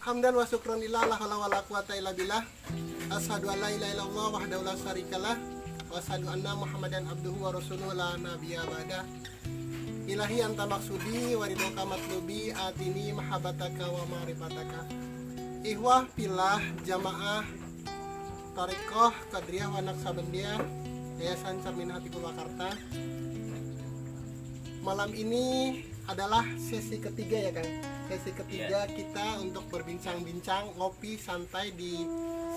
Hamdan wa syukran lillah la haula wala quwata illa billah. Asyhadu an la ilaha illallah wahdahu la syarikalah wa asyhadu anna Muhammadan abduhu wa rasuluhu la nabiyya ba'da. Ilahi anta maksudi wa ridhoka matlubi atini mahabbataka wa ma'rifataka. Ihwah pilah jamaah Thariqah Qadriyah wa Naqsabandiyah Yayasan Cermin Hati Purwakarta. Malam ini adalah sesi ketiga ya Kang. Sesi ketiga kita untuk berbincang-bincang, ngopi santai di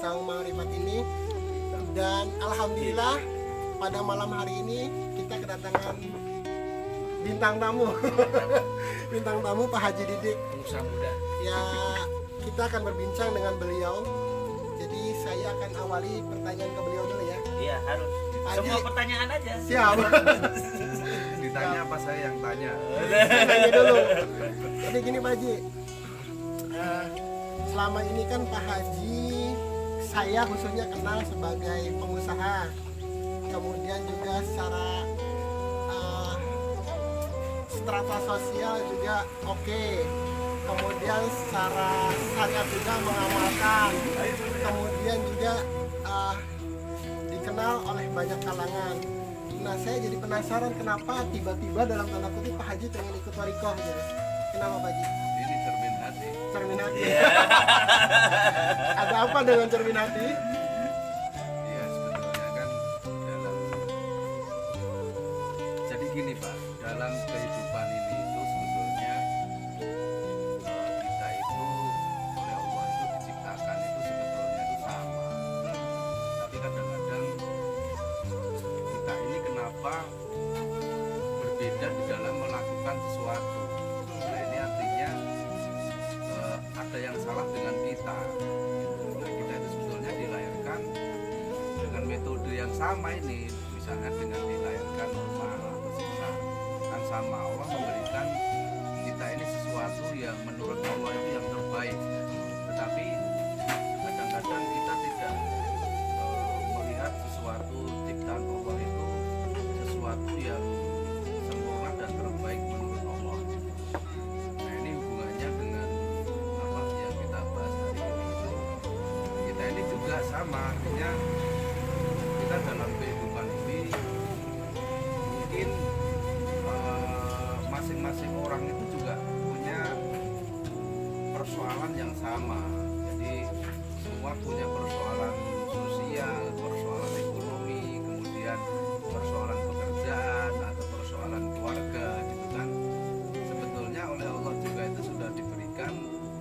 Saung Makrifat ini. Dan alhamdulillah pada malam hari ini kita kedatangan bintang tamu. Bintang tamu Pak Haji Didik, pengusaha muda. ya, kita akan berbincang dengan beliau. Jadi saya akan awali pertanyaan ke beliau dulu ya. Iya, harus. Haji. Semua pertanyaan aja. Siap. Ditanya apa saya yang tanya? Saya tanya dulu. Jadi gini Pak Haji, selama ini kan Pak Haji saya khususnya kenal sebagai pengusaha, kemudian juga secara strata sosial juga oke. Kemudian secara syariat juga mengamalkan, kemudian juga dikenal oleh banyak kalangan. Nah, saya jadi penasaran kenapa tiba-tiba dalam tanda kutip Pak Haji pengen ikut Thariqah gitu. Kenapa Pak Haji? Ini cermin hati. Cermin hati. Iya. Ada apa dengan cermin hati? Iya, sebetulnya kan dalam, jadi gini Pak, dalam kehidupan ini itu sebetulnya kita itu oleh Allah itu diciptakan itu sebetulnya itu sama. Tapi kadang-kadang kita ini kenapa berbeda di dalam melakukan sesuatu. Nah ini artinya ada yang salah dengan kita. Nah kita itu sebetulnya dilahirkan dengan metode yang sama ini, misalnya dengan dilahirkan normal atau sisa, kan sama. Allah memberikan kita ini sesuatu yang menurut Allah itu yang terbaik. Tetapi kadang-kadang kita tidak melihat sesuatu ciptaan Allah itu sesuatu yang sempurna dan terbaik menurut Allah. Nah ini hubungannya dengan apa yang kita bahas hari ini itu, kita ini juga sama, artinya kita dalam kehidupan ini mungkin masing-masing orang itu juga punya persoalan yang sama. Jadi semua punya persoalan sosial, persoalan ekonomi, kemudian persoalan pekerjaan atau persoalan keluarga gitu kan. Sebetulnya oleh Allah juga itu sudah diberikan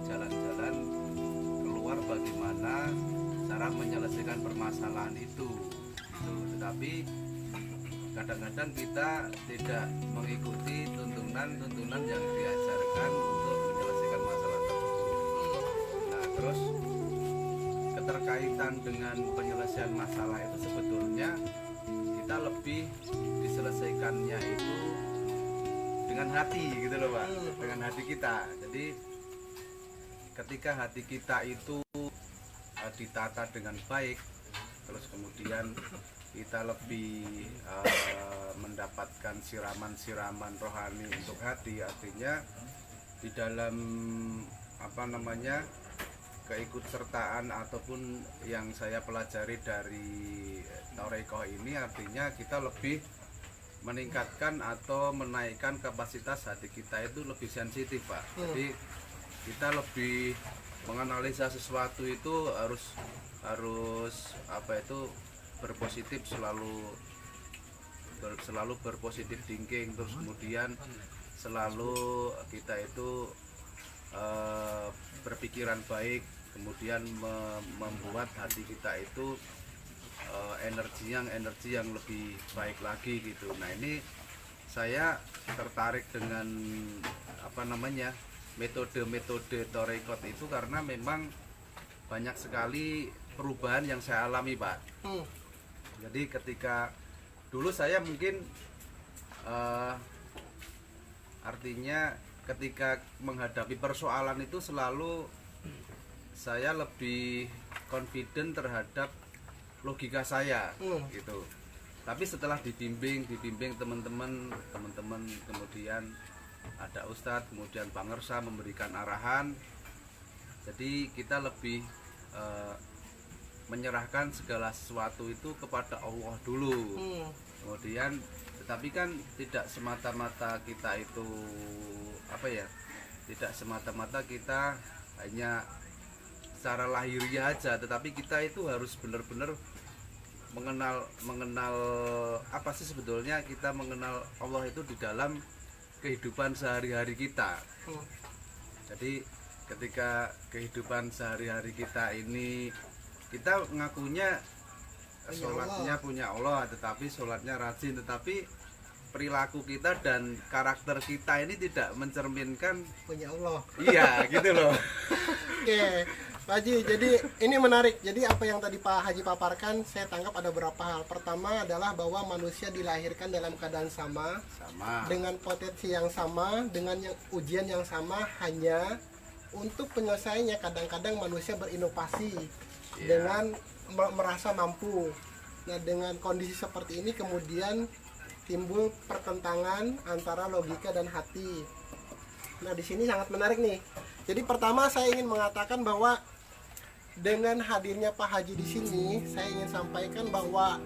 jalan-jalan keluar bagaimana cara menyelesaikan permasalahan itu. Tetapi kadang-kadang kita tidak mengikuti tuntunan yang diajarkan untuk menyelesaikan masalah tersebut. Nah, terus keterkaitan dengan penyelesaian masalah itu sebetulnya kita lebih diselesaikannya itu dengan hati gitu loh Pak, dengan hati kita. Jadi ketika hati kita itu ditata dengan baik, terus kemudian kita lebih mendapatkan siraman-siraman rohani untuk hati, artinya di dalam apa namanya keikutsertaan ataupun yang saya pelajari dari Thariqah ini, artinya kita lebih meningkatkan atau menaikkan kapasitas hati kita itu lebih sensitif Pak. Jadi kita lebih menganalisa sesuatu itu harus apa itu berpositif, selalu berpositif thinking, terus kemudian selalu kita itu berpikiran baik, kemudian membuat hati kita itu energi yang lebih baik lagi gitu. Nah ini saya tertarik dengan apa namanya metode-metode Thariqah itu karena memang banyak sekali perubahan yang saya alami Pak. Jadi ketika dulu saya mungkin artinya ketika menghadapi persoalan itu selalu saya lebih confident terhadap logika saya gitu. Tapi setelah dibimbing teman-teman, kemudian ada Ustadz, kemudian Bang Ngersa memberikan arahan, Jadi kita lebih menyerahkan segala sesuatu itu kepada Allah dulu. Kemudian tetapi kan tidak semata-mata kita itu apa ya? Tidak semata-mata kita hanya secara lahiriah aja, tetapi kita itu harus benar-benar mengenal apa sih sebetulnya kita mengenal Allah itu di dalam kehidupan sehari-hari kita. Jadi ketika kehidupan sehari-hari kita ini kita ngakunya sholatnya punya Allah, tetapi sholatnya rajin, tetapi perilaku kita dan karakter kita ini tidak mencerminkan punya Allah. Iya gitu loh. Oke, Pak Haji, jadi ini menarik. Jadi apa yang tadi Pak Haji paparkan, saya tangkap ada beberapa hal. Pertama adalah bahwa manusia dilahirkan dalam keadaan sama, dengan potensi yang sama, dengan ujian yang sama, hanya untuk penyelesaiannya kadang-kadang manusia berinovasi dengan merasa mampu. Nah, dengan kondisi seperti ini kemudian timbul pertentangan antara logika dan hati. Nah, di sini sangat menarik nih. Jadi pertama saya ingin mengatakan bahwa dengan hadirnya Pak Haji di sini, saya ingin sampaikan bahwa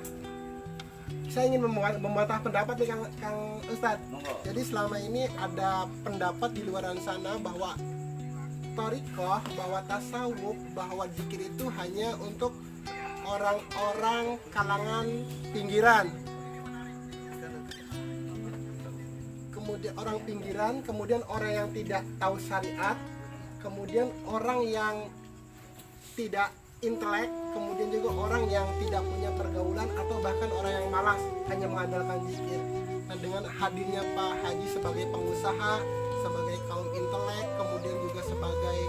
saya ingin membantah pendapat nih Kang Ustadz. Jadi selama ini ada pendapat di luar sana bahwa thariqah, bahwa tasawuf, bahwa zikir itu hanya untuk orang-orang kalangan pinggiran. Kemudian orang pinggiran, kemudian orang yang tidak tahu syariat, kemudian orang yang tidak intelek, kemudian juga orang yang tidak punya pergaulan atau bahkan orang yang malas hanya mengandalkan zikir. Nah, dengan hadirnya Pak Haji sebagai pengusaha, sebagai kaum intelek, kemudian juga sebagai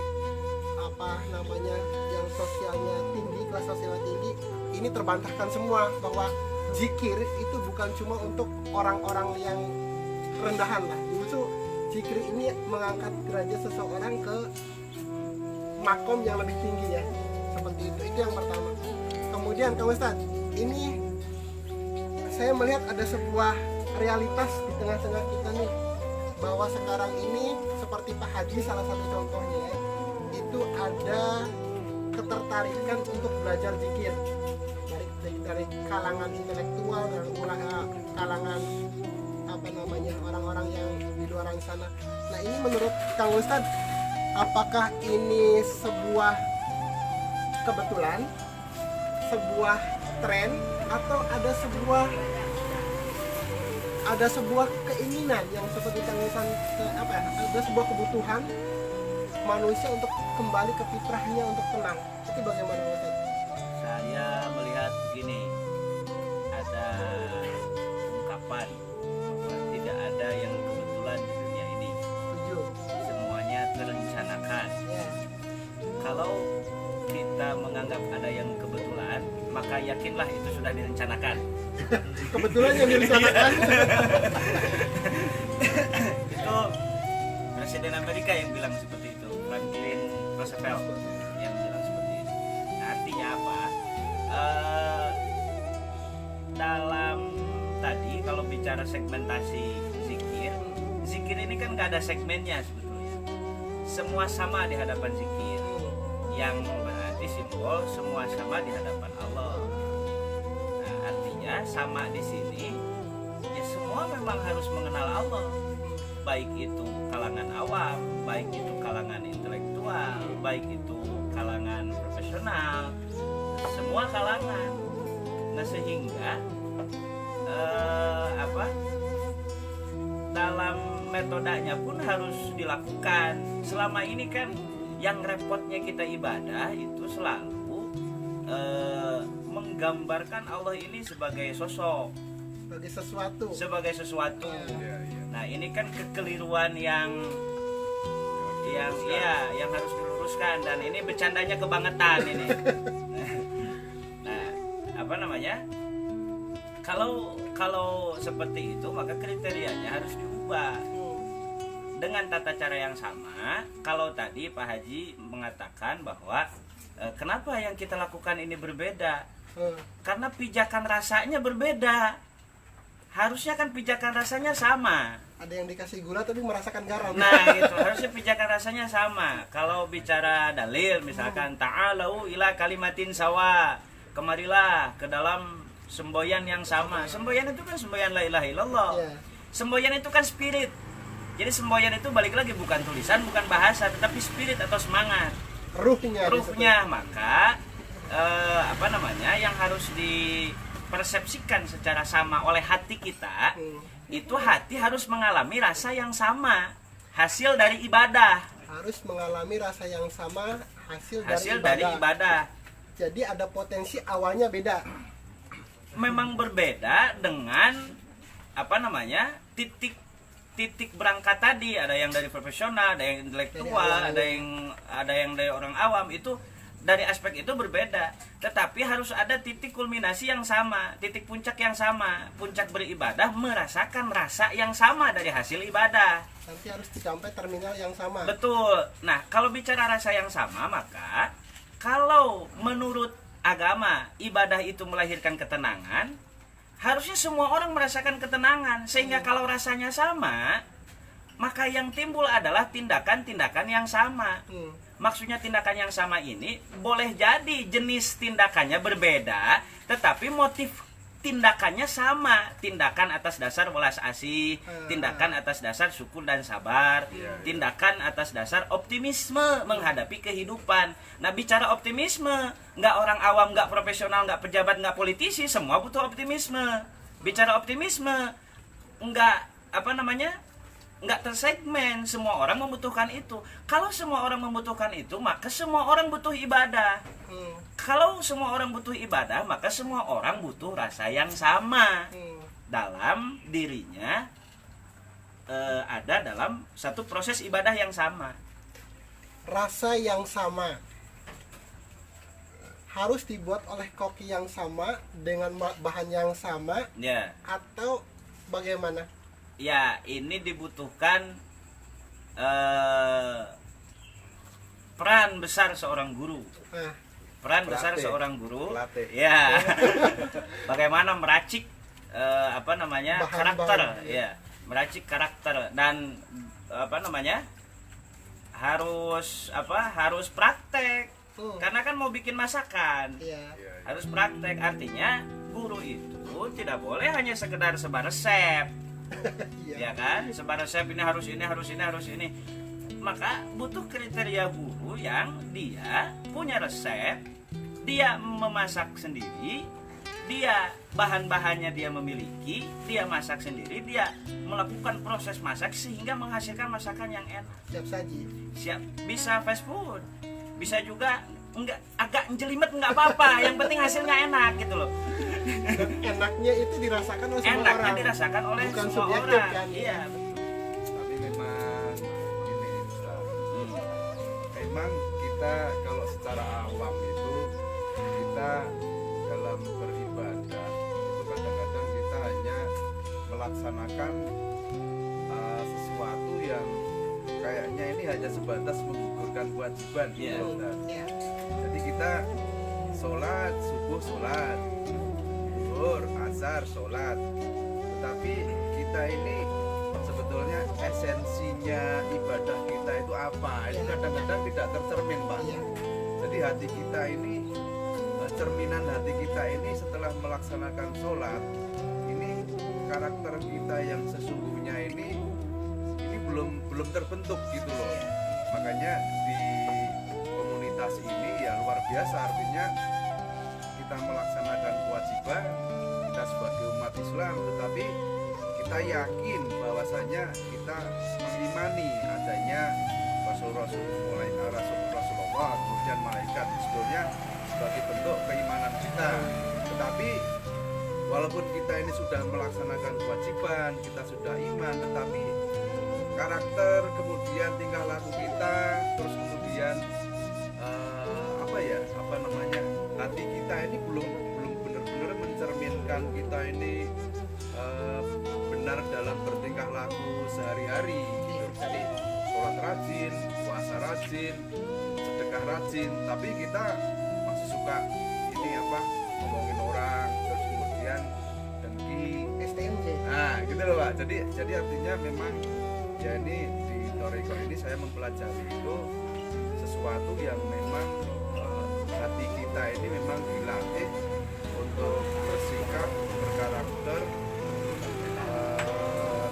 yang sosialnya tinggi, kelas sosialnya tinggi, ini terbantahkan semua bahwa zikir itu bukan cuma untuk orang-orang yang rendahan lah. Justru zikir ini mengangkat derajat seseorang ke makom yang lebih tinggi ya. Seperti itu yang pertama. Kemudian Kang Ustadz, ini saya melihat ada sebuah realitas di tengah-tengah kita nih, bahwa sekarang ini seperti Pak Haji salah satu contohnya, itu ada ketertarikan untuk belajar zikir dari kalangan intelektual dan kalangan orang-orang yang di luar sana. Nah, ini menurut Kang Ustadz, apakah ini sebuah kebetulan, sebuah tren, atau ada sebuah keinginan yang seperti Kang Ustadz, ada sebuah kebutuhan manusia untuk kembali ke fitrahnya untuk tenang. Itu bagaimana Ustaz? Saya melihat begini, ada ungkapan bahwa tidak ada yang kebetulan di dunia ini. Setuju. Semuanya terencanakan. Yeah. Kalau kita menganggap ada yang kebetulan, maka yakinlah itu sudah direncanakan. Kebetulan yang direncanakan. Itu Presiden Amerika yang bilang seperti itu, Franklin Roosevelt yang bilang seperti itu. Nah, artinya apa? Dalam tadi kalau bicara segmentasi zikir ini kan nggak ada segmennya sebetulnya. Semua sama di hadapan zikir. Yang berarti simbol semua sama di hadapan Allah. Nah, artinya sama di sini ya semua memang harus mengenal Allah. Baik itu kalangan awam, baik itu kalangan intelektual, baik itu kalangan profesional, semua kalangan. Nah, sehingga dalam metodenya pun harus dilakukan. Selama ini kan yang repotnya kita ibadah itu selalu menggambarkan Allah ini sebagai sosok, sebagai sesuatu. Nah, ini kan kekeliruan yang harus diluruskan, dan ini bercandanya kebangetan ini. Nah, kalau seperti itu maka kriterianya harus diubah dengan tata cara yang sama. Kalau tadi Pak Haji mengatakan bahwa kenapa yang kita lakukan ini berbeda, karena pijakan rasanya berbeda. harusnya kan pijakan rasanya sama. Ada yang dikasih gula tapi merasakan garam. Nah gitu, harusnya pijakan rasanya sama. Kalau bicara dalil misalkan ta'alau ila kalimatin sawa, kemarilah ke dalam semboyan yang sama. Semboyan itu kan semboyan la ilaha illallah. Iya. Semboyan itu kan spirit. Jadi semboyan itu balik lagi bukan tulisan, bukan bahasa, tetapi spirit atau semangat. Ruhnya. Maka yang harus dipersepsikan secara sama oleh hati kita, itu hati harus mengalami rasa yang sama, hasil dari ibadah. Harus mengalami rasa yang sama, hasil Dari ibadah. Jadi ada potensi awalnya beda. Memang berbeda dengan titik berangkat tadi. Ada yang dari profesional, ada yang intelektual, ada yang dari orang awam. Itu dari aspek itu berbeda, tetapi harus ada titik kulminasi yang sama, titik puncak yang sama. Puncak beribadah merasakan rasa yang sama dari hasil ibadah. Nanti harus dicapai terminal yang sama. Betul. Nah, kalau bicara rasa yang sama, maka kalau menurut agama ibadah itu melahirkan ketenangan, harusnya semua orang merasakan ketenangan. Sehingga kalau rasanya sama, maka yang timbul adalah tindakan-tindakan yang sama. Maksudnya tindakan yang sama ini boleh jadi jenis tindakannya berbeda, tetapi motif tindakannya sama. Tindakan atas dasar welas asih, tindakan atas dasar syukur dan sabar, tindakan atas dasar optimisme menghadapi kehidupan. Nah, bicara optimisme, nggak orang awam, nggak profesional, nggak pejabat, nggak politisi, semua butuh optimisme. Bicara optimisme, nggak tersegmen, semua orang membutuhkan itu. Kalau semua orang membutuhkan itu, maka semua orang butuh ibadah. Kalau semua orang butuh ibadah, maka semua orang butuh rasa yang sama dalam dirinya. Ada dalam satu proses ibadah yang sama. Rasa yang sama harus dibuat oleh koki yang sama dengan bahan yang sama, Ya, atau bagaimana? ya ini dibutuhkan peran besar seorang guru. Peran besar Pelatih. seorang guru. Pelatih. Ya. Bagaimana meracik karakter, ya. Meracik karakter dan harus praktek. Karena kan mau bikin masakan. Iya. Harus praktek, artinya guru itu tidak boleh hanya sekedar sebar resep. Ya kan, sebar resep ini harus ini. Maka butuh kriteria guru yang dia punya resep, dia memasak sendiri, dia bahan-bahannya dia memiliki, dia masak sendiri, dia melakukan proses masak sehingga menghasilkan masakan yang enak. Siap saji. Bisa fast food, bisa juga agak jelimet nggak apa-apa, yang penting hasilnya enak gitu loh. Dan enaknya itu dirasakan oleh semua Enaknya orang. dirasakan oleh Bukan semua subjektif, orang. kan? Iya. Tapi memang ini Ustaz, memang kita kalau secara awam itu kita dalam beribadah itu kadang-kadang kita hanya melaksanakan sesuatu yang kayaknya ini hanya sebatas menggugurkan kewajiban gitu loh, Ustaz. Iya. Jadi kita sholat subuh sholat, zuhur, asar sholat, tetapi kita ini sebetulnya esensinya ibadah kita itu apa? Itu kadang-kadang tidak tercermin, Pak. Iya. Jadi hati kita ini, cerminan hati kita ini setelah melaksanakan sholat, ini karakter kita yang sesungguhnya ini belum terbentuk gitu loh. Makanya di komunitas ini ya luar biasa, artinya kita melaksanakan kewajiban kita sebagai umat Islam, tetapi kita yakin bahwasanya kita mengimani adanya Rasulullah, kemudian malaikat, sebetulnya sebagai bentuk keimanan kita. Tetapi walaupun kita ini sudah melaksanakan kewajiban, kita sudah iman, tetapi karakter, kemudian tingkah laku kita, terus kemudian hati kita ini belum benar-benar mencerminkan kita ini benar dalam bertingkah laku sehari-hari gitu. Jadi sholat rajin, puasa rajin, sedekah rajin, tapi kita masih suka ngomongin orang, terus kemudian dengki. STMJ. Nah, gitu loh Pak. Jadi artinya memang ya ini di Toriko ini saya mempelajari itu sesuatu yang memang hati kita ini memang dilatih untuk bersikap, berkarakter,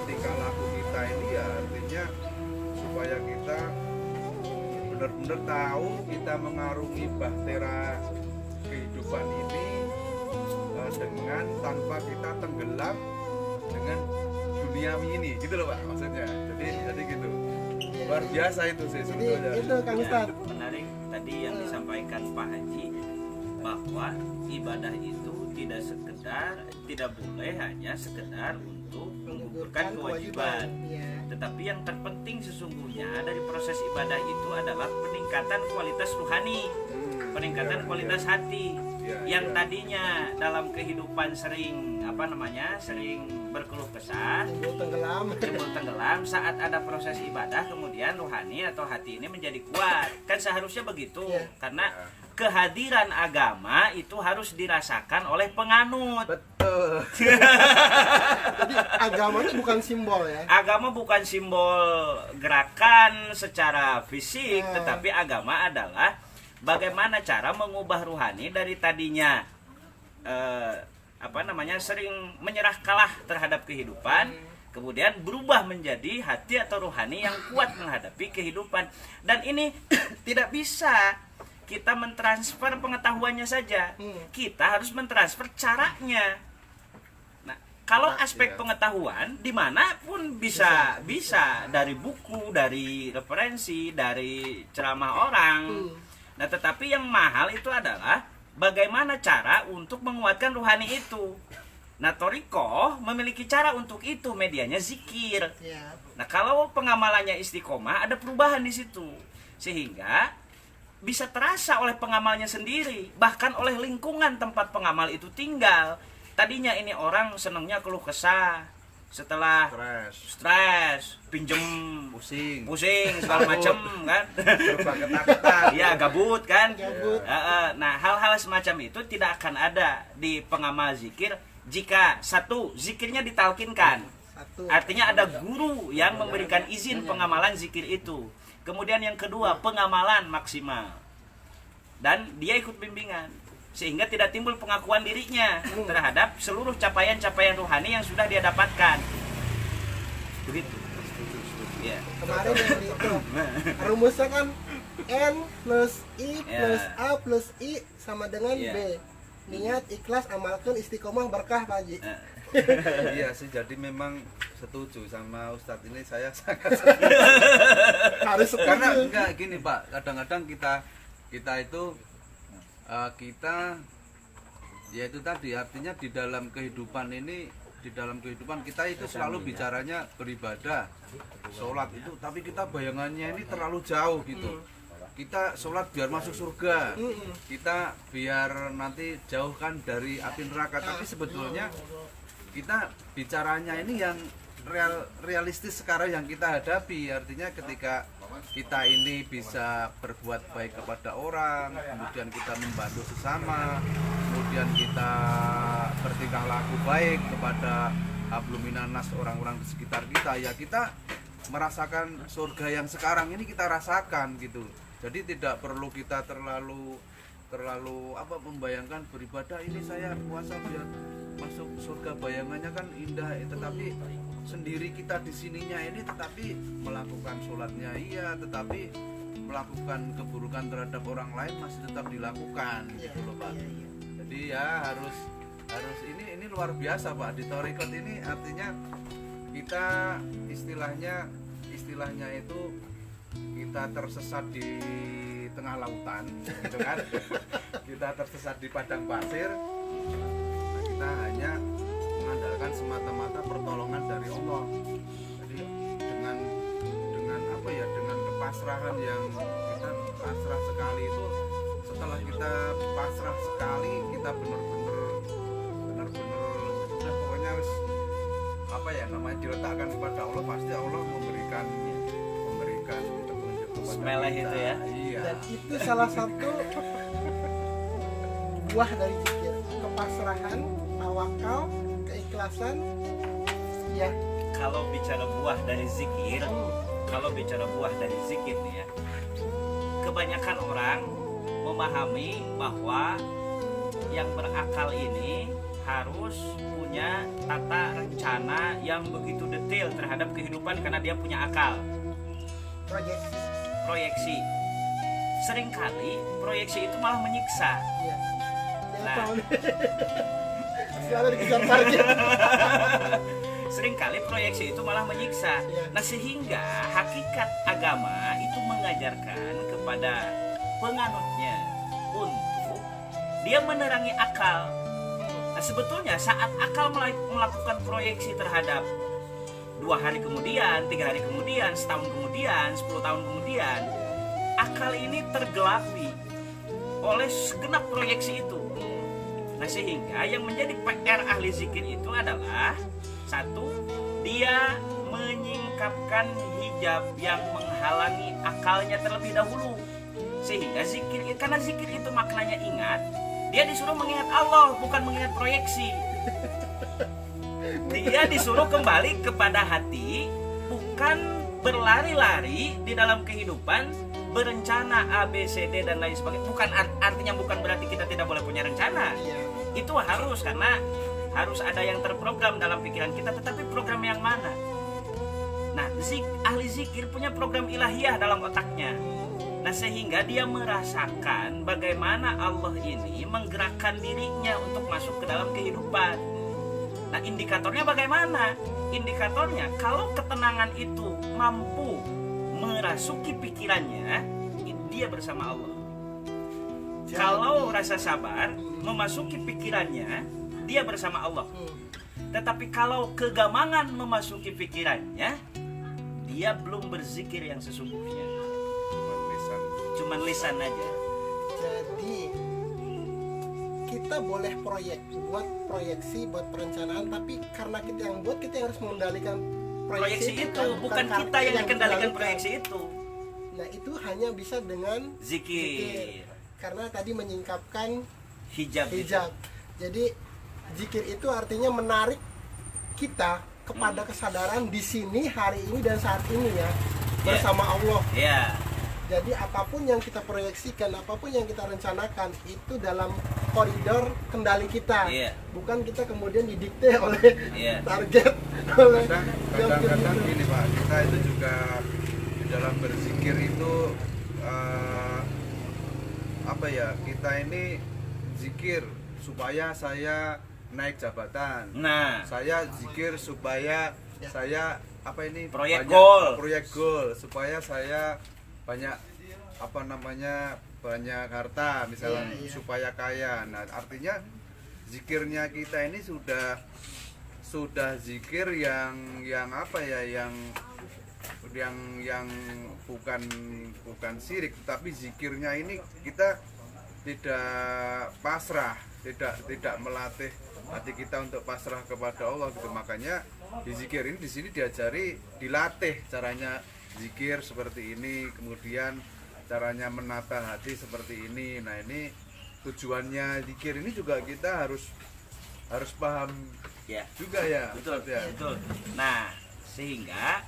tingkah laku kita ini ya artinya supaya kita benar-benar tahu kita mengarungi bahtera kehidupan ini dengan tanpa kita tenggelam dengan duniawi ini, gitu loh Pak maksudnya. Jadi gitu. Luar biasa itu sih Jadi sebetulnya. itu Kang Ustad. Menarik tadi yang disampaikan Pak Haji, bahwa ibadah itu tidak boleh hanya sekedar untuk menggugurkan kewajiban. Iya. Tetapi yang terpenting sesungguhnya dari proses ibadah itu adalah peningkatan kualitas rohani, peningkatan kualitas hati. Yang tadinya dalam kehidupan sering berkeluh kesah, timbul tenggelam, saat ada proses ibadah kemudian rohani atau hati ini menjadi kuat. Kan seharusnya begitu. Karena kehadiran agama itu harus dirasakan oleh penganut. Betul. Jadi agama itu bukan simbol ya. Agama bukan simbol gerakan secara fisik, tetapi agama adalah bagaimana cara mengubah rohani dari tadinya sering menyerah kalah terhadap kehidupan, kemudian berubah menjadi hati atau rohani yang kuat menghadapi kehidupan. Dan ini tidak bisa kita mentransfer pengetahuannya saja, kita harus mentransfer caranya. Nah, kalau aspek pengetahuan dimanapun bisa dari buku, dari referensi, dari ceramah orang. Nah, tetapi yang mahal itu adalah bagaimana cara untuk menguatkan rohani itu. Nah, Toriko memiliki cara untuk itu, medianya zikir. Nah, kalau pengamalannya istiqomah, ada perubahan di situ. Sehingga bisa terasa oleh pengamalnya sendiri, bahkan oleh lingkungan tempat pengamal itu tinggal. Tadinya ini orang senangnya keluh kesah, setelah stres, pinjem, pusing segala macam kan, ya gabut kan. Nah, hal-hal semacam itu tidak akan ada di pengamal zikir jika satu, zikirnya ditalkinkan, artinya ada guru yang memberikan izin pengamalan zikir itu. Kemudian yang kedua, pengamalan maksimal dan dia ikut bimbingan, sehingga tidak timbul pengakuan dirinya terhadap seluruh capaian-capaian rohani yang sudah dia dapatkan. Begitu. Ya. Kemarin yang itu rumusnya kan N plus I plus A plus I sama dengan B. Niat, ikhlas, amalkan, istiqomah, berkah Pak Haji. Iya sih, jadi memang setuju sama Ustadz ini, saya sangat harus setuju. Karena enggak gini Pak, kadang-kadang kita itu ya itu tadi artinya di dalam kehidupan kita itu selalu bicaranya beribadah, sholat itu, tapi kita bayangannya ini terlalu jauh gitu. Kita sholat biar masuk surga, kita biar nanti jauhkan dari api neraka, tapi sebetulnya kita bicaranya ini yang realistis sekarang yang kita hadapi. Artinya ketika kita ini bisa berbuat baik kepada orang, kemudian kita membantu sesama, kemudian kita bertingkah laku baik kepada hablum minan nas, orang-orang di sekitar kita, ya kita merasakan surga yang sekarang ini kita rasakan gitu. Jadi tidak perlu kita terlalu membayangkan beribadah ini saya puasa biar masuk surga, bayangannya kan indah, tetapi sendiri kita di sininya ini tetapi melakukan sholatnya iya, tetapi melakukan keburukan terhadap orang lain masih tetap dilakukan gitu loh Pak. Jadi ya harus ini luar biasa Pak, di Torikot ini artinya kita istilahnya itu kita tersesat di tengah lautan gitu kan. Kita tersesat di padang pasir, kita hanya mengandalkan semata-mata pertolongan dari Allah. Jadi dengan dengan kepasrahan yang kita pasrah sekali itu, setelah kita pasrah sekali, kita benar-benar udah pokoknya harus diletakkan kepada Allah, pasti Allah memberikan petunjuk kepada Semeleh kita. itu ya. Iya. Dan itu salah satu buah dari zikir, kepasrahan, tawakal, keikhlasan. Ya. Kalau bicara buah dari zikir, nih ya, kebanyakan orang memahami bahwa yang berakal ini harus punya tata rencana yang begitu detail terhadap kehidupan karena dia punya akal. Proyeksi. Seringkali proyeksi itu malah menyiksa. Ya. Nah. Selalu dikejar target. Seringkali proyeksi itu malah menyiksa. Nah, sehingga hakikat agama itu mengajarkan kepada penganutnya untuk dia menerangi akal. Nah, sebetulnya saat akal melakukan proyeksi terhadap 2 hari kemudian, 3 hari kemudian, setahun kemudian, 10 tahun kemudian, akal ini tergelapi oleh segenap proyeksi itu. Nah, sehingga yang menjadi PR ahli zikir itu adalah satu, dia menyingkapkan hijab yang menghalangi akalnya terlebih dahulu. Sehingga karena zikir itu maknanya ingat, dia disuruh mengingat Allah, bukan mengingat proyeksi. Dia disuruh kembali kepada hati, bukan berlari-lari di dalam kehidupan, berencana A, B, C, D dan lain sebagainya. Bukan artinya bukan berarti kita tidak boleh punya rencana. Itu harus, karena harus ada yang terprogram dalam pikiran kita, tetapi program yang mana? Nah, ahli zikir punya program ilahiyah dalam otaknya. Nah, sehingga dia merasakan bagaimana Allah ini menggerakkan dirinya untuk masuk ke dalam kehidupan. Nah, indikatornya bagaimana? Indikatornya kalau ketenangan itu mampu merasuki pikirannya, dia bersama Allah. Kalau rasa sabar memasuki pikirannya, dia bersama Allah. Tetapi kalau kegamangan memasuki pikirannya, dia belum berzikir yang sesungguhnya. Cuman lisan aja. Jadi kita boleh buat proyeksi, buat perencanaan, tapi karena kita yang buat, kita yang harus mengendalikan proyeksi itu, bukan kita yang dikendalikan proyeksi itu. Nah, itu hanya bisa dengan zikir. Karena tadi menyingkapkan hijab. Jadi zikir itu artinya menarik kita kepada kesadaran di sini, hari ini dan saat ini ya, bersama Allah. Jadi apapun yang kita proyeksikan, apapun yang kita rencanakan, itu dalam koridor kendali kita. Bukan kita kemudian didikte oleh target, oleh kadang-kadang gini Pak, kita itu juga di dalam berzikir itu kita ini zikir supaya saya naik jabatan. Saya zikir supaya saya proyek goal supaya saya banyak banyak harta misalnya, supaya kaya. Nah, artinya zikirnya kita ini sudah zikir yang bukan syirik, tapi zikirnya ini kita tidak pasrah, tidak melatih hati kita untuk pasrah kepada Allah gitu. Makanya di zikir ini di sini dilatih caranya zikir seperti ini, kemudian caranya menata hati seperti ini. Nah, ini tujuannya zikir ini juga kita harus paham juga ya. Betul. Nah, sehingga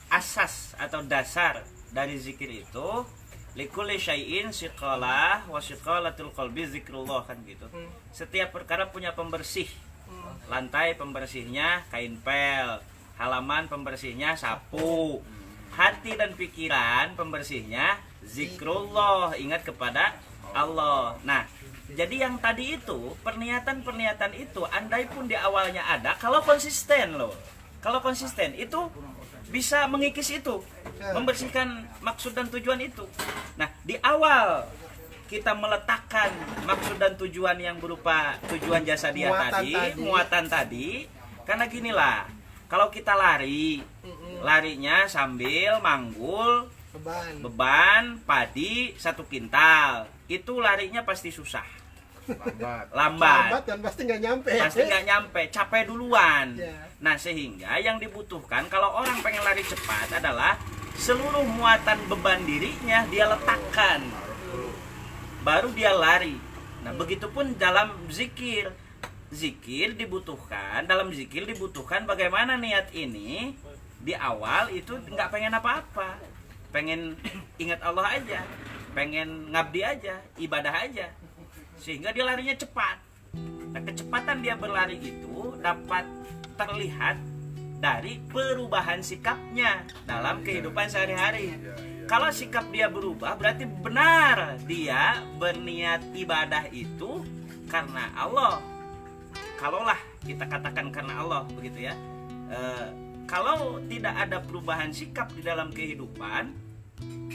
asas atau dasar dari zikir itu likulli syai'in siqalah wa siqalatul qalbi zikrullah, kan gitu. Setiap perkara punya pembersih. Lantai pembersihnya kain pel, halaman pembersihnya sapu, hati dan pikiran pembersihnya zikrullah, ingat kepada Allah. Nah, jadi yang tadi itu pernyataan itu andai pun di awalnya ada, kalau konsisten itu bisa mengikis itu, membersihkan maksud dan tujuan itu. Nah, di awal kita meletakkan maksud dan tujuan yang berupa tujuan jasa dia muatan tadi, karena ginilah, kalau kita larinya sambil manggul beban padi 1 kintal, itu larinya pasti susah, lambat dan pasti nggak nyampe, capek duluan. Nah, sehingga yang dibutuhkan kalau orang pengen lari cepat adalah seluruh muatan beban dirinya dia letakkan, baru dia lari. Nah, begitupun dalam zikir, zikir dibutuhkan, dalam zikir dibutuhkan bagaimana niat ini di awal itu nggak pengen apa-apa, pengen ingat Allah aja, pengen ngabdi aja, ibadah aja, sehingga dia larinya cepat. Nah, kecepatan dia berlari itu dapat terlihat dari perubahan sikapnya dalam kehidupan sehari-hari. Kalau sikap dia berubah, berarti benar dia berniat ibadah itu karena Allah. Kalaulah kita katakan karena Allah, begitu ya. Kalau tidak ada perubahan sikap di dalam kehidupan,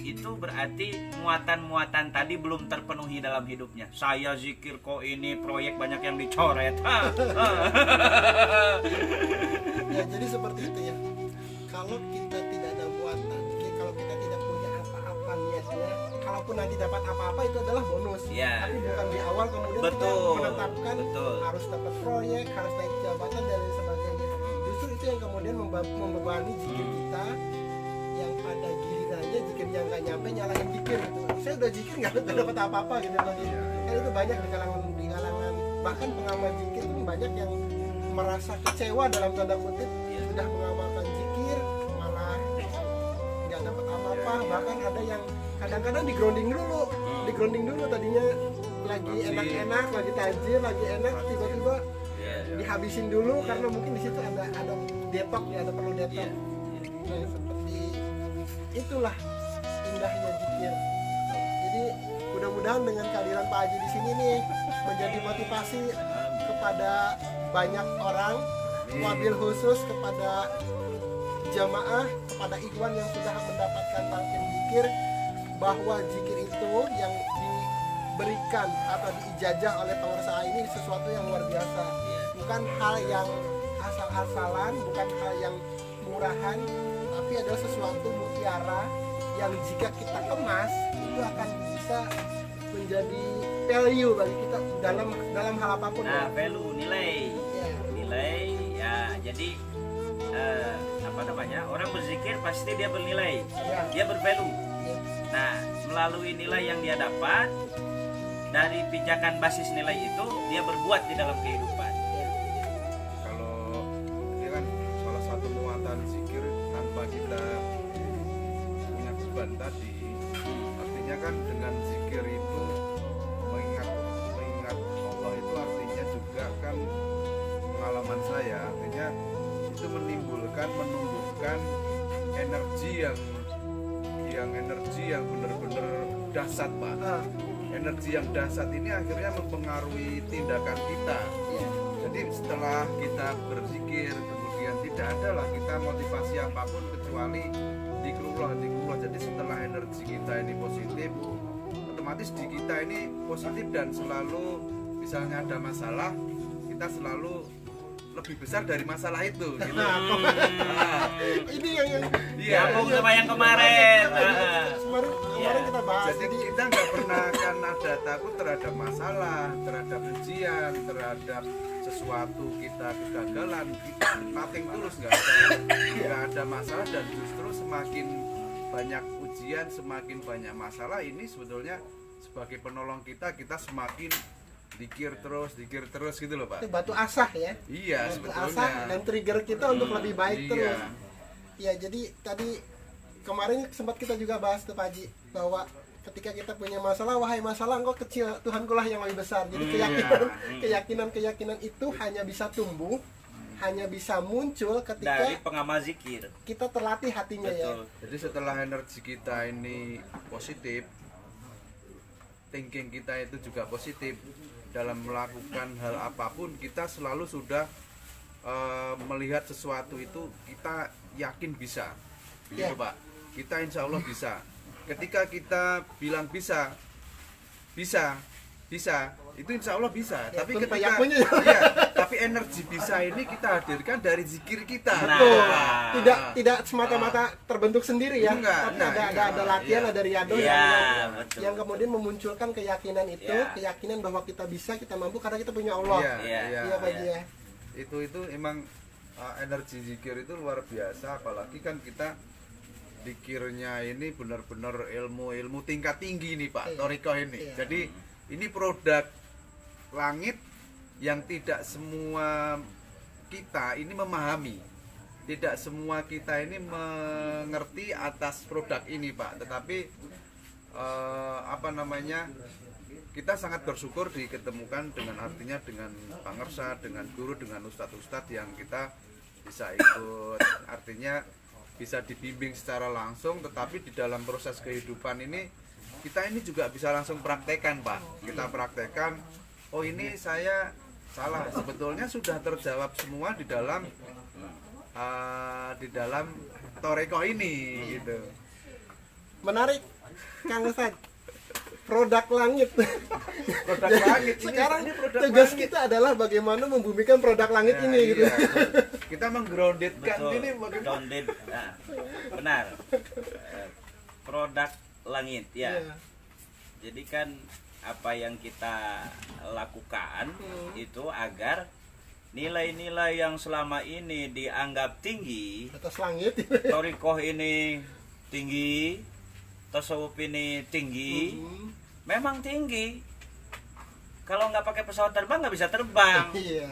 itu berarti muatan-muatan tadi belum terpenuhi dalam hidupnya. Saya zikir kok ini proyek banyak yang dicoret. Ya, jadi seperti itu ya. Kalau kita tidak ada muatan, kalau kita tidak punya apa-apa niatnya, kalaupun nanti dapat apa-apa itu adalah bonus. Ya. Tapi bukan di awal kemudian kita Betul. menetapkan Betul. harus dapat proyek, harus naik jabatan dan lain sebagainya. Justru itu yang kemudian membebani zikir kita, yang pada gilirannya zikirnya nggak nyampe nyalahin zikir gitu. Saya udah zikir nggak dapat apa-apa gitu lagi. Kan itu banyak di kalangan bahkan pengamal zikir itu banyak yang merasa kecewa dalam tanda kutip, sudah mengamalkan zikir malah nggak dapat apa-apa. Bahkan ada yang kadang-kadang di grounding dulu tadinya lagi enak-enak, lagi tajir, lagi enak, tiba-tiba dihabisin dulu karena mungkin di situ ada detok ya, ada perlu detok. Nah, seperti itulah indahnya zikir. Jadi mudah-mudahan dengan kehadiran Pak Haji di sini nih menjadi motivasi kepada banyak orang, wabil khusus kepada jamaah, kepada ikhwan yang sudah mendapatkan talqin zikir, bahwa zikir itu yang diberikan atau diijazah oleh pengusaha ini sesuatu yang luar biasa, bukan hal yang asal-asalan, bukan hal yang murahan, tapi adalah sesuatu mutiara yang jika kita kemas itu akan bisa menjadi value bagi kita dalam hal apapun. Nah, value, nilai ya. Jadi apa namanya, orang berzikir pasti dia bernilai, dia bervalue. Nah, melalui nilai yang dia dapat dari pijakan basis nilai itu, dia berbuat di dalam kehidupan. Kalau ini kan salah satu muatan zikir tanpa kita punya beban tadi, artinya kan dengan zikir itu mengingat Allah itu artinya juga kan, pengalaman saya artinya itu menumbuhkan energi yang benar-benar dahsyat, Pak. Energi yang dahsyat ini akhirnya mempengaruhi tindakan kita. Jadi setelah kita berzikir, kemudian tidak ada lah kita motivasi apapun kecuali zikrullah. Jadi setelah energi kita ini positif, otomatis di kita ini positif, dan selalu misalnya ada masalah, kita selalu lebih besar dari masalah itu gitu. Ini yang Nyambung sama yang kemarin. Kemarin kita bahas. Jadi kita nggak pernah akan ada takut terhadap masalah, terhadap ujian, terhadap sesuatu kita kegagalan, kita nothing tulus, nggak ada masalah. Dan justru semakin banyak ujian, semakin banyak masalah, ini sebetulnya sebagai penolong kita semakin dikir terus gitu loh, Pak. Itu batu asah ya. Iya, batu sebetulnya. asah dan trigger kita untuk lebih baik terus. Ya, jadi tadi kemarin sempat kita juga bahas tuh Pak Haji, bahwa ketika kita punya masalah, wahai masalah engkau kecil, Tuhankulah yang lebih besar. Jadi keyakinan itu hanya bisa tumbuh, hanya bisa muncul ketika Dari pengamal zikir. kita terlatih hatinya. Betul. Ya. Jadi setelah energi kita ini positif, thinking kita itu juga positif, dalam melakukan hal apapun kita selalu sudah melihat sesuatu itu kita yakin bisa, gitu Pak. Kita insya Allah bisa. Ketika kita bilang bisa, itu insya Allah bisa. Ya, Tapi betul, ketika Pak, tapi energi bisa ini kita hadirkan dari zikir kita. Betul. Nah. Tidak semata-mata terbentuk sendiri ya. Enggak, tapi ada latihan, ada riado betul. yang kemudian memunculkan keyakinan itu, keyakinan bahwa kita bisa, kita mampu karena kita punya Allah. Iya Pak Haji ya. Itu emang energi zikir itu luar biasa, apalagi kan kita zikirnya ini benar-benar ilmu tingkat tinggi nih Pak, Thariqah ini. Jadi ini produk langit yang tidak semua kita ini memahami, tidak semua kita ini mengerti atas produk ini Pak, tetapi kita sangat bersyukur diketemukan dengan artinya dengan pangersa, dengan guru, dengan ustadz-ustadz yang kita bisa ikut, artinya bisa dibimbing secara langsung, tetapi di dalam proses kehidupan ini kita ini juga bisa langsung praktekkan Pak. Kita praktekkan, oh ini saya salah, sebetulnya sudah terjawab semua di dalam Toreko ini gitu. Menarik, Kang Ustadz. Produk langit. Produk langit. Sekarang ini produk tugas langit. kita adalah bagaimana membumikan produk langit Ya, ini gitu. iya. Kita menggroundedkan Betul, ini bagaimana? grounded. Nah, benar. Produk langit ya. Iya. Jadi kan apa yang kita lakukan itu agar nilai-nilai yang selama ini dianggap tinggi, Atas langit. Torikoh ini tinggi, tasawuf ini tinggi, memang tinggi. Kalau nggak pakai pesawat terbang nggak bisa terbang. Iya.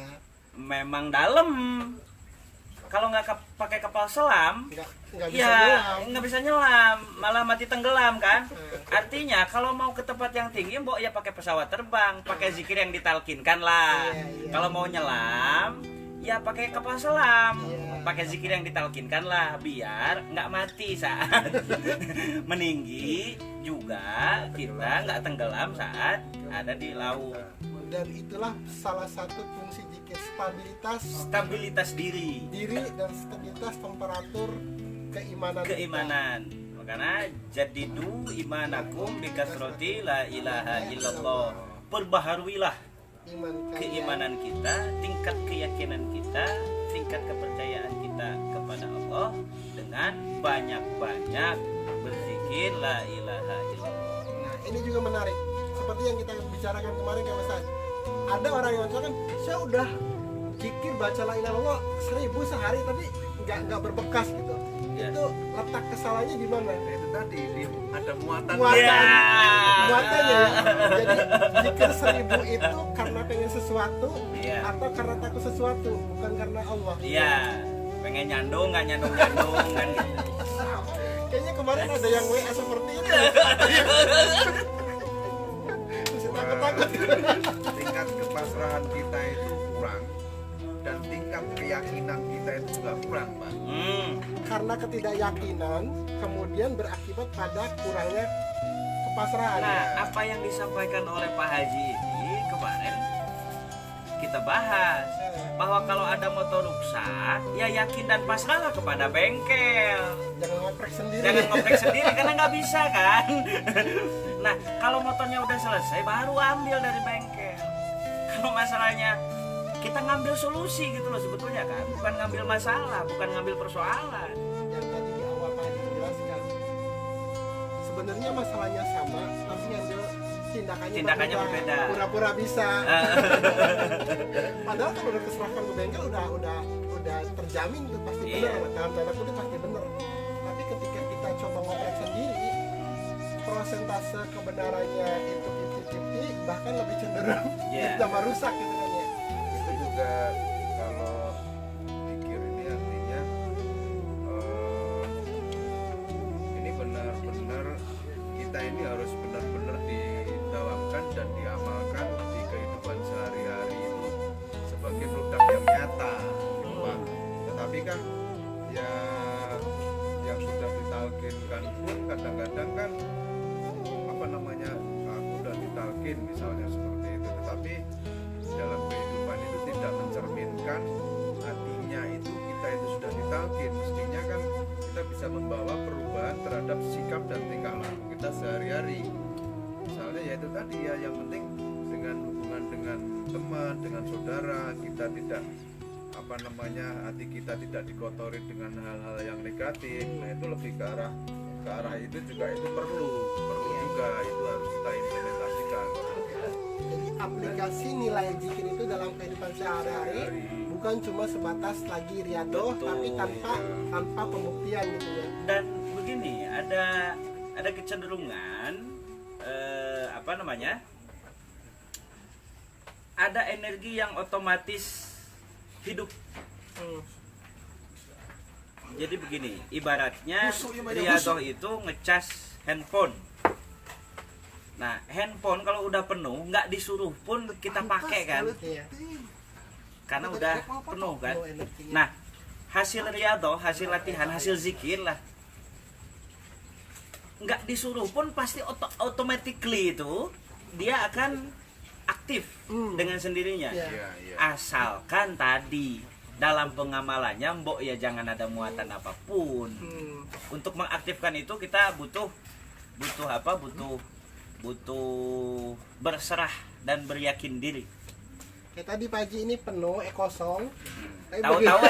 Memang dalam. Kalau nggak pakai kapal selam, Nggak bisa ya nyelam. nggak bisa nyelam, malah mati tenggelam kan. Artinya kalau mau ke tempat yang tinggi, mbok ya pakai pesawat terbang, pakai zikir yang ditalkinkan lah. Iya. Kalau mau nyelam, ya pakai kapal selam, Iya. pakai zikir yang ditalkinkan lah, biar nggak mati saat meninggi, juga kita nggak tenggelam saat ada di laut. Dan itulah salah satu fungsi zikir, Stabilitas diri, dan stabilitas temperatur keimanan. keimanan. Makanya jadidu imanakum bikasroti la ilaha illallah. Perbaharuilah Iman kalian. keimanan kita, tingkat keyakinan kita, tingkat kepercayaan kita kepada Allah dengan banyak-banyak berzikir la ilaha illallah. Nah, ini juga menarik. Seperti yang kita bicarakan kemarin Kang Ustadz. Ada orang yang mengatakan, saya udah zikir baca la ilaha illallah 1000 sehari tapi nggak berbekas gitu. Ya. Itu letak kesalahannya di mana? Nah, itu tadi ada muatan. Muatannya ya. Jadi zikir 1000 itu karena pengen sesuatu Iya. atau karena takut sesuatu, bukan karena Allah. Iya, pengen nyandung nggak nyandung kan gitu. Kayaknya kemarin ada yang WA seperti itu. Masih takut-takut. Tingkat kepasrahan kita itu kurang dan tingkat keyakinan kita itu juga kurang Pak. Karena ketidakyakinan kemudian berakibat pada kurangnya kepasrahan. Nah, apa yang disampaikan oleh Pak Haji ini kemarin kita bahas bahwa kalau ada motor rusak, ya yakin dan pasrahlah kepada bengkel. Jangan ngoprek sendiri. Jangan ngoprek sendiri karena nggak bisa kan. Nah, kalau motornya udah selesai baru ambil dari bengkel. Kalau masalahnya kita ngambil solusi gitu loh sebetulnya kan, bukan ngambil masalah, bukan ngambil persoalan. Yang tadi di awal Pak Haji jelaskan, sebenarnya masalahnya sama, tapi ngambil tindakannya berbeda. Pura-pura bisa. Padahal kalau udah keserahkan ke bengkel udah terjamin tuh pasti Iya. benar, dalam tanda kutip pasti benar. Tapi ketika kita coba ngoprek sendiri, persentase kebenarannya itu 50-50, bahkan lebih cenderung Iya. tambah rusak gitu kan ya. Itu juga kalau pikir ini artinya ini benar-benar kita ini harus benar-benar didawamkan dan diamalkan di kehidupan sehari-hari itu sebagai produk yang nyata gitu, Pak. Tetapi kan ya yang sudah ditalkinkan pun kadang-kadang kan apa namanya aku udah ditalkin misalnya seperti itu, tetapi dalam kehidupan itu tidak mencerminkan artinya itu kita itu sudah ditalkin. Mestinya kan kita bisa membawa perubahan terhadap sikap dan tingkah laku kita sehari-hari. Misalnya ya itu tadi ya, yang penting dengan hubungan dengan teman, dengan saudara, kita tidak apa namanya, hati kita tidak dikotori dengan hal-hal yang negatif. Nah itu lebih ke arah itu juga, itu perlu juga, itu harus kita implementasikan. Jadi aplikasi nilai zikir itu dalam kehidupan sehari-hari bukan cuma sebatas lagi riado, Betul. tapi tanpa pembuktian gitu ya. Dan begini, ada kecenderungan apa namanya, ada energi yang otomatis hidup. Jadi begini, ibaratnya Riyadhah itu ngecas handphone. Nah, handphone kalau udah penuh, nggak disuruh pun kita pakai kan, Iya. karena udah penuh kan. Nah, hasil Riyadhah, hasil latihan, hasil zikir lah, nggak disuruh pun pasti automatically itu dia akan aktif dengan sendirinya. Iya. Iya, iya. Asalkan tadi dalam pengamalannya mbok ya jangan ada muatan apapun. Untuk mengaktifkan itu kita butuh apa? Butuh berserah dan beryakin diri. Kayak tadi pagi ini penuh, kosong. Tahu-tahu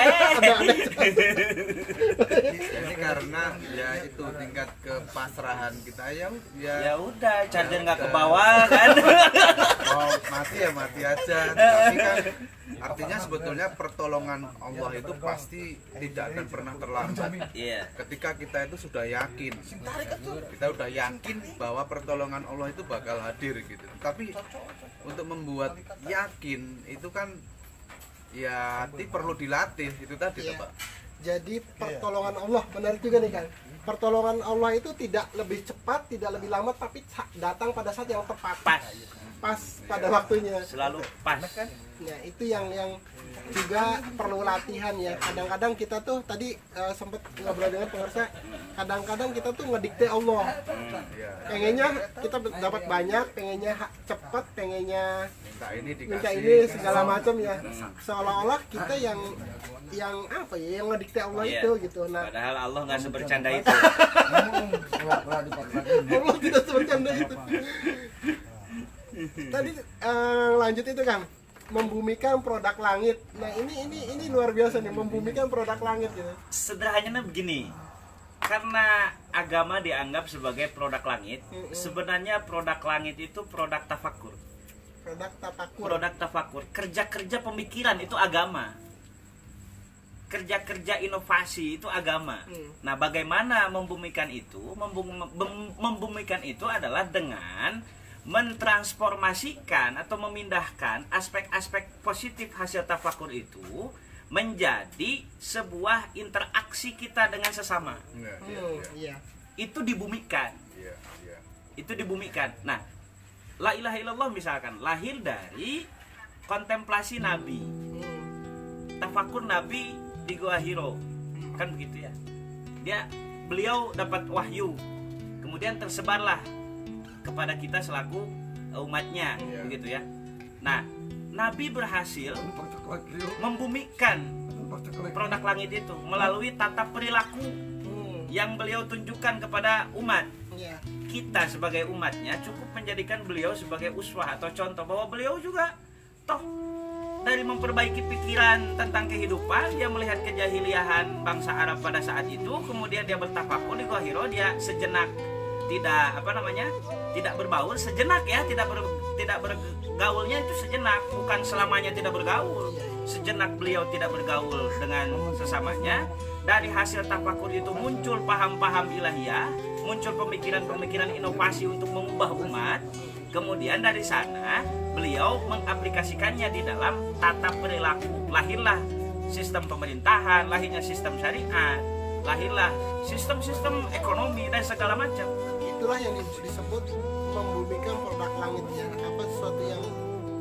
Ini karena ya itu tingkat kepasrahan kita yang ya udah, charger nggak ke bawah kan. mau mati ya mati aja. Tapi kan artinya sebetulnya pertolongan Allah itu pasti tidak akan pernah terlambat. Iya. Ketika kita itu sudah yakin, kita udah yakin bahwa pertolongan Allah itu bakal hadir gitu. Tapi untuk membuat yakin itu kan ya perlu dilatih itu tadi Iya. Pak. Jadi pertolongan Allah, benar juga nih kan. Pertolongan Allah itu tidak lebih cepat, tidak lebih lama, tapi datang pada saat yang tepat. Pas pada waktunya. Selalu pas. Ya, itu yang juga perlu latihan ya. Kadang-kadang kita tuh tadi sempat ngobrol dengan pemirsa, kadang-kadang kita tuh ngedikte Allah. Pengennya kita dapat banyak, pengennya cepat, pengennya minta ini segala macam ya. Seolah-olah kita yang apa ya, yang ngedikte Allah Iya. itu gitu. Nah, Padahal Allah nggak sebercanda itu. Allah tidak sebercanda itu. Tadi lanjut itu kan, membumikan produk langit. Nah ini luar biasa nih, membumikan produk langit gitu. Sederhananya begini, karena agama dianggap sebagai produk langit, sebenarnya produk langit itu produk tafakur. Produk tafakur, kerja-kerja pemikiran itu agama. Kerja-kerja inovasi itu agama. Nah, bagaimana membumikan itu? Membumikan itu adalah dengan mentransformasikan atau memindahkan aspek-aspek positif hasil tafakur itu menjadi sebuah interaksi kita dengan sesama. Iya. Itu dibumikan. Itu dibumikan. Nah, la ilaha illallah misalkan lahir dari kontemplasi Nabi. Tafakur Nabi di Gua Hiro. Kan begitu ya. Beliau dapat wahyu. Kemudian tersebarlah kepada kita selaku umatnya, begitu ya. Nah, Nabi berhasil membumikan produk langit itu melalui tata perilaku yang beliau tunjukkan kepada umat. Kita sebagai umatnya cukup menjadikan beliau sebagai uswah atau contoh bahwa beliau juga toh dari memperbaiki pikiran tentang kehidupan, dia melihat kejahiliahan bangsa Arab pada saat itu, kemudian dia bertafakur di Gua Hiro, dia sejenak tidak berbaur, sejenak ya, tidak bergaulnya itu sejenak, bukan selamanya tidak bergaul. Sejenak beliau tidak bergaul dengan sesamanya. Dari hasil tafakur itu muncul paham-paham ilahiyah, muncul pemikiran-pemikiran inovasi untuk mengubah umat. Kemudian dari sana beliau mengaplikasikannya di dalam tata perilaku. Lahirlah sistem pemerintahan, lahirnya sistem syariat, lahirlah sistem-sistem ekonomi dan segala macam. Itulah yang disebut membumikan produk langit ya. Apa sesuatu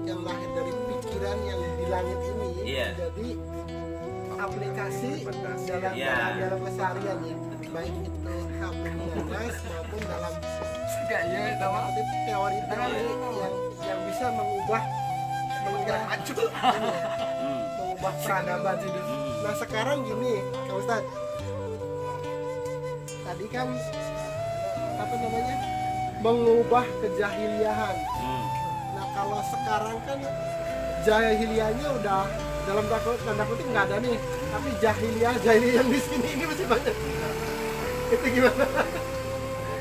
yang lahir dari pikiran yang di langit ini jadi aplikasi dalam keseharian ya. Baik itu hakikat maupun dalam teori-teori yang bisa mengubah peradaban. Nah sekarang gini, Kak Ustadz, tadi kan mengubah kejahiliahan. Nah kalau sekarang kan jahiliyahnya udah dalam tanda kutip nggak ada nih, tapi jahiliyah yang di sini ini masih banyak. Itu gimana?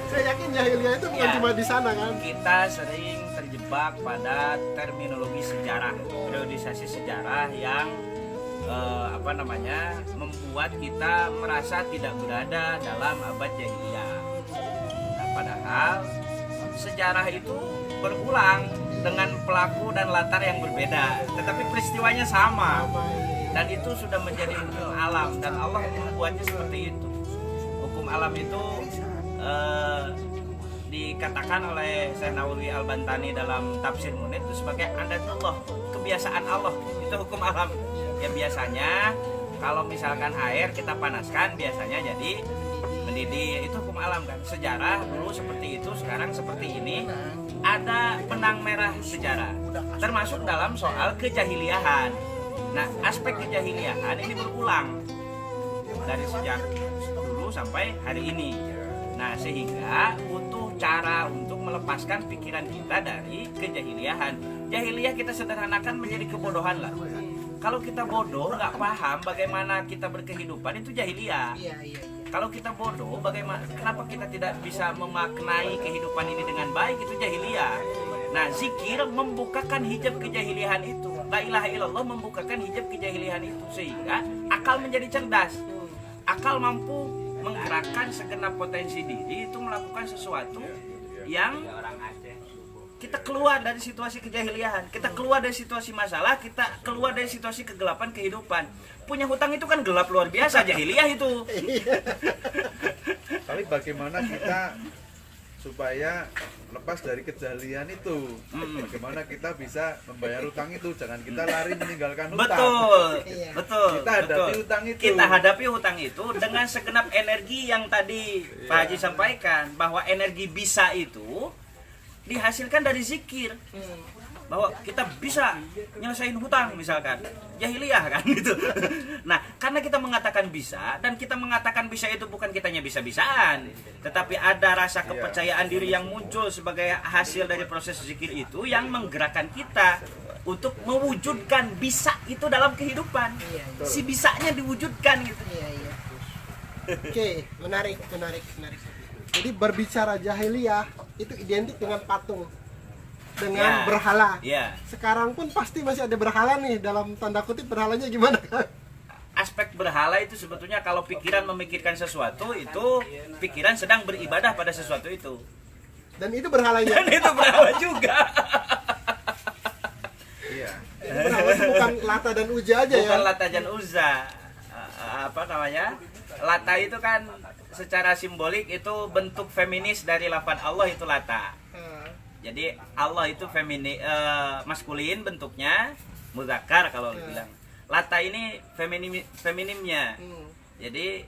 Saya yakin jahiliyah itu bukan cuma di sana kan. Kita sering terjebak pada terminologi sejarah, periodisasi sejarah yang membuat kita merasa tidak berada dalam abad jahiliyah. Nah, padahal sejarah itu berulang. dengan pelaku dan latar yang berbeda, tetapi peristiwanya sama. Dan itu sudah menjadi hukum alam dan Allah membuatnya seperti itu. Hukum alam itu dikatakan oleh Syekh Nawawi Al-Bantani dalam Tafsir Munir itu sebagai adatullah, kebiasaan Allah. Itu hukum alam. Ya biasanya kalau misalkan air kita panaskan biasanya jadi mendidih, itu hukum alam kan. Sejarah dulu seperti itu, sekarang seperti ini. Ada benang merah sejarah, termasuk dalam soal kejahiliahan. Nah, aspek kejahiliahan ini berulang dari sejak dulu sampai hari ini. Nah, sehingga butuh cara untuk melepaskan pikiran kita dari kejahiliahan. Jahiliyah kita sederhanakan menjadi kebodohan lah. Kalau kita bodoh, nggak paham bagaimana kita berkehidupan, itu jahiliyah. Kalau kita bodoh, bagaimana? Kenapa kita tidak bisa memaknai kehidupan ini dengan baik? Itu jahiliyah. Nah, zikir membukakan hijab kejahiliahan itu. La ilaha illallah membukakan hijab kejahiliahan itu, sehingga akal menjadi cerdas. Akal mampu menggerakkan segenap potensi diri itu melakukan sesuatu yang kita keluar dari situasi kejahiliahan, kita keluar dari situasi masalah, kita keluar dari situasi kegelapan kehidupan. Punya hutang itu kan gelap luar biasa, jahiliyah itu. Tapi bagaimana kita supaya lepas dari kejahilian itu? Bagaimana kita bisa membayar hutang itu? Jangan kita lari meninggalkan hutang. Betul. Kita hadapi hutang itu. Kita hadapi hutang itu dengan segenap energi yang tadi Pak Haji sampaikan, bahwa energi bisa itu dihasilkan dari zikir, bahwa kita bisa nyelesain hutang misalkan, jahiliyah kan gitu. Nah, karena kita mengatakan bisa, dan kita mengatakan bisa itu bukan kitanya bisa-bisaan, tetapi ada rasa kepercayaan diri yang muncul sebagai hasil dari proses zikir itu yang menggerakkan kita untuk mewujudkan bisa itu dalam kehidupan. Si bisanya diwujudkan gitu. Oke, menarik. Jadi berbicara jahiliyah itu identik dengan patung, dengan berhala. Sekarang pun pasti masih ada berhala nih, dalam tanda kutip berhalanya gimana kan? Aspek berhala itu sebetulnya kalau pikiran memikirkan sesuatu, itu pikiran sedang beribadah pada sesuatu itu. Dan itu berhalanya. Dan itu berhala juga. Iya. Itu berhala itu bukan Lata dan Uzza aja ya. Bukan Lata dan Uzza. Apa namanya? Lata itu kan secara simbolik itu bentuk feminis dari lafaz Allah, itu Lata. Jadi Allah itu maskulin bentuknya, muzakkar kalau dibilang. Lata ini feminimnya. Jadi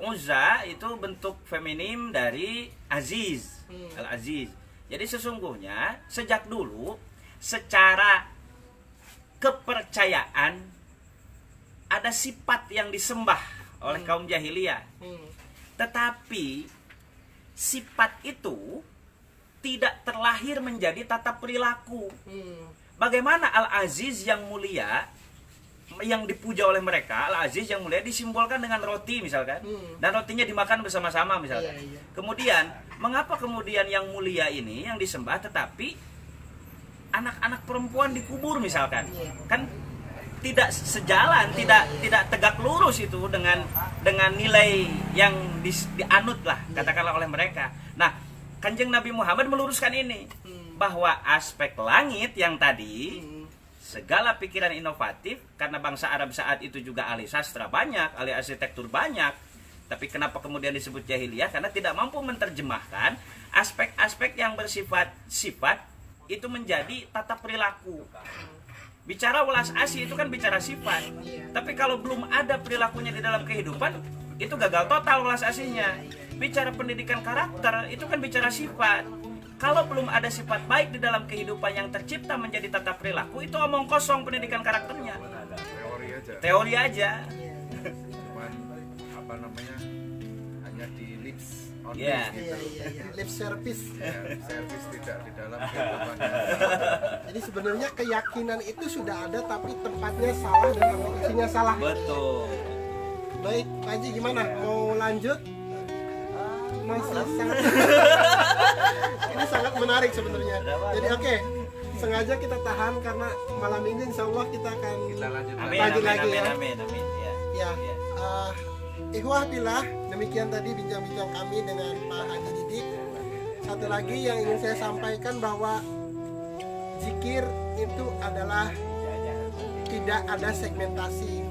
Uzza itu bentuk feminim dari Aziz, Al-Aziz. Jadi sesungguhnya sejak dulu secara kepercayaan ada sifat yang disembah oleh kaum jahiliyah. Tetapi sifat itu tidak terlahir menjadi tata perilaku. Bagaimana Al-Aziz yang mulia, yang dipuja oleh mereka, Al-Aziz yang mulia disimbolkan dengan roti misalkan, dan rotinya dimakan bersama-sama misalkan. Kemudian, mengapa kemudian yang mulia ini yang disembah tetapi anak-anak perempuan dikubur misalkan? Kan tidak sejalan, tidak tegak lurus itu dengan nilai yang dianut lah katakanlah oleh mereka. Nah, Kanjeng Nabi Muhammad meluruskan ini, bahwa aspek langit yang tadi segala pikiran inovatif, karena bangsa Arab saat itu juga ahli sastra banyak, ahli arsitektur banyak, tapi kenapa kemudian disebut jahiliyah? Karena tidak mampu menerjemahkan aspek-aspek yang bersifat sifat itu menjadi tata perilaku. Bicara welas asih itu kan bicara sifat. Tapi kalau belum ada perilakunya di dalam kehidupan, itu gagal total welas asihnya. Bicara pendidikan karakter itu kan bicara sifat. Kalau belum ada sifat baik di dalam kehidupan yang tercipta menjadi tata perilaku, itu omong kosong pendidikan karakternya. Teori aja. Cuman apa namanya? Hanya di lips on Iya. lips gitu. Lip service. Ya, servis tidak di dalam kehidupannya. Jadi sebenarnya keyakinan itu sudah ada, tapi tempatnya salah dan aplikasinya salah. Betul. Baik, Pak Haji gimana? Mau lanjut? Masih sangat ini sangat menarik sebenarnya. Jadi oke, sengaja kita tahan karena malam ini insya Allah kita akan Lanjut Amin, lanjut amin, lagi amin, ya. amin, amin. Ya. Ya, ikhwah billah, demikian tadi bincang-bincang kami dengan Pak Haji Didik. Satu lagi yang ingin saya sampaikan bahwa zikir itu adalah tidak ada segmentasi.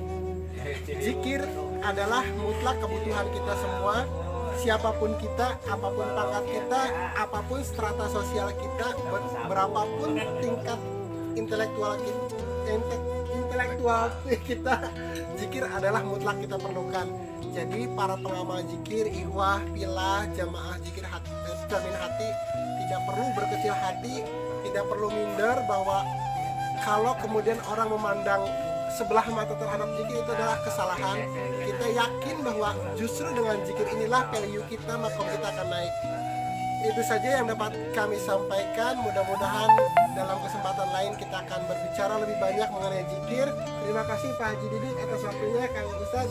Zikir adalah mutlak kebutuhan kita semua. Siapapun kita, apapun pangkat kita, apapun strata sosial kita, berapapun tingkat intelektual kita, zikir adalah mutlak kita perlukan. Jadi para pengamal zikir, ikhwah, pilah, jamaah zikir cermin hati, tidak perlu berkecil hati, tidak perlu minder bahwa kalau kemudian orang memandang sebelah mata terhadap zikir itu adalah kesalahan. Kita yakin bahwa justru dengan zikir inilah value kita, makom kita akan naik. Itu saja yang dapat kami sampaikan. Mudah-mudahan dalam kesempatan lain kita akan berbicara lebih banyak mengenai zikir. Terima kasih Pak Haji Didik atas waktunya, Kang Ustaz.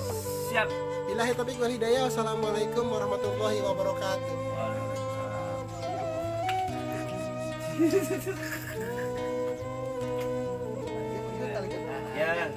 Siap. Billahi taufiq wal hidayah. Wassalamualaikum warahmatullahi wabarakatuh. Ya,